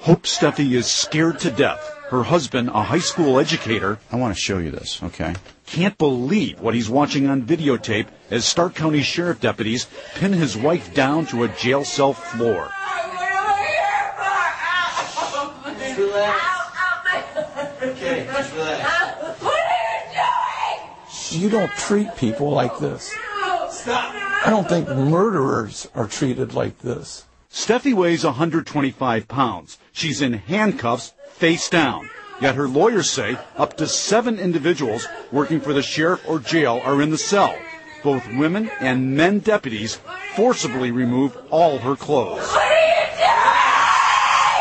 Hope Steffi is scared to death. Her husband, a high school educator, I want to show you this, okay? can't believe what he's watching on videotape as Stark County Sheriff deputies pin his wife down to a jail cell floor. Just relax. Okay, just relax. What are you doing? You don't treat people like this. Stop. I don't think murderers are treated like this. Steffi weighs 125 pounds. She's in handcuffs, face down. Yet her lawyers say up to 7 individuals working for the sheriff or jail are in the cell. Both women and men deputies forcibly remove all her clothes. What are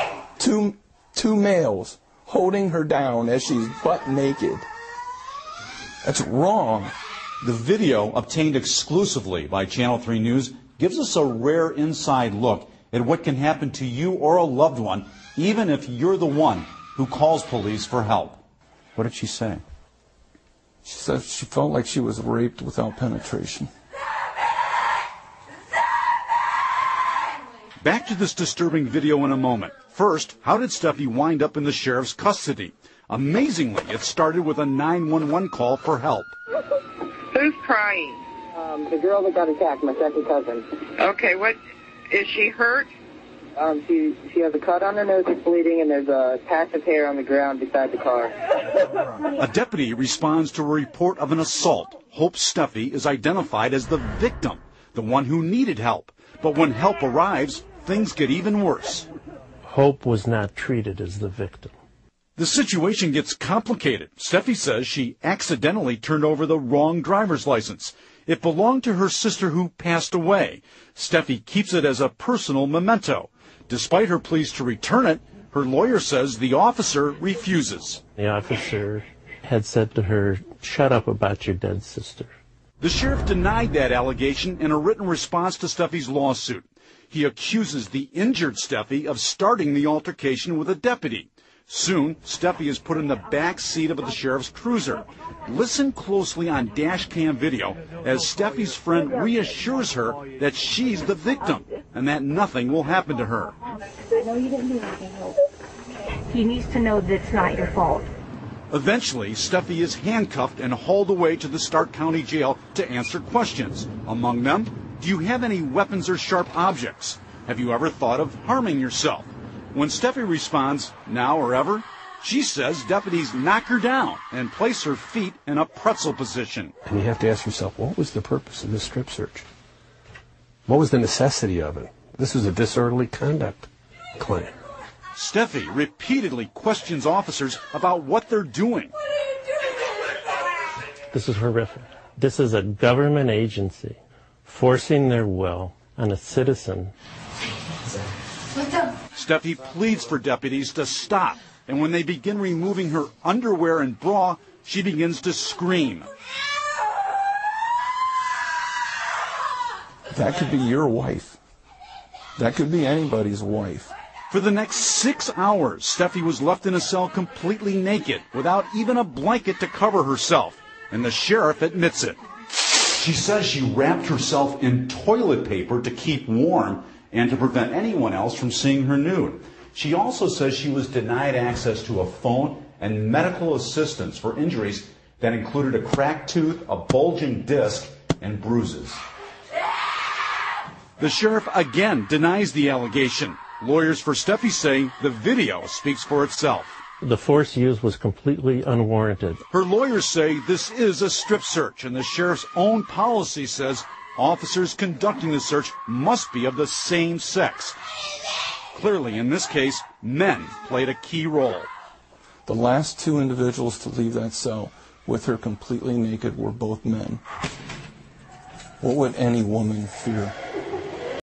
you doing? Two males holding her down as she's butt naked. That's wrong. The video, obtained exclusively by Channel 3 News, gives us a rare inside look at what can happen to you or a loved one, even if you're the one who calls police for help. What did she say? She said she felt like she was raped without penetration. Back to this disturbing video in a moment. First, how did Steffi wind up in the sheriff's custody? Amazingly, it started with a 911 call for help. Who's crying? The girl that got attacked, my second cousin. Okay, what is she hurt? She has a cut on her nose, it's bleeding, and there's a patch of hair on the ground beside the car. A deputy responds to a report of an assault. Hope Steffi is identified as the victim, the one who needed help. But when help arrives, things get even worse. Hope was not treated as the victim. The situation gets complicated. Steffi says she accidentally turned over the wrong driver's license. It belonged to her sister who passed away. Steffi keeps it as a personal memento. Despite her pleas to return it, her lawyer says the officer refuses. The officer had said to her, "Shut up about your dead sister." The sheriff denied that allegation in a written response to Steffi's lawsuit. He accuses the injured Steffi of starting the altercation with a deputy. Soon, Steffi is put in the back seat of the sheriff's cruiser. Listen closely on dash cam video as Steffi's friend reassures her that she's the victim and that nothing will happen to her. I know you didn't do anything, Hope. He needs to know that it's not your fault. Eventually, Steffi is handcuffed and hauled away to the Stark County Jail to answer questions. Among them, do you have any weapons or sharp objects? Have you ever thought of harming yourself? When Steffi responds, now or ever, she says deputies knock her down and place her feet in a pretzel position. And you have to ask yourself, what was the purpose of this strip search? What was the necessity of it? This was a disorderly conduct claim. Steffi repeatedly questions officers about what they're doing. This is horrific. This is a government agency forcing their will on a citizen. Steffi pleads for deputies to stop, and when they begin removing her underwear and bra, she begins to scream. That could be your wife. That could be anybody's wife. For the next 6 hours, Steffi was left in a cell completely naked, without even a blanket to cover herself, and the sheriff admits it. She says she wrapped herself in toilet paper to keep warm and to prevent anyone else from seeing her nude. She also says she was denied access to a phone and medical assistance for injuries that included a cracked tooth, a bulging disc, and bruises. The sheriff again denies the allegation. Lawyers for Steffi say the video speaks for itself. The force used was completely unwarranted. Her lawyers say this is a strip search, and the sheriff's own policy says officers conducting the search must be of the same sex. Clearly, in this case, men played a key role. The last 2 individuals to leave that cell with her completely naked were both men. What would any woman fear?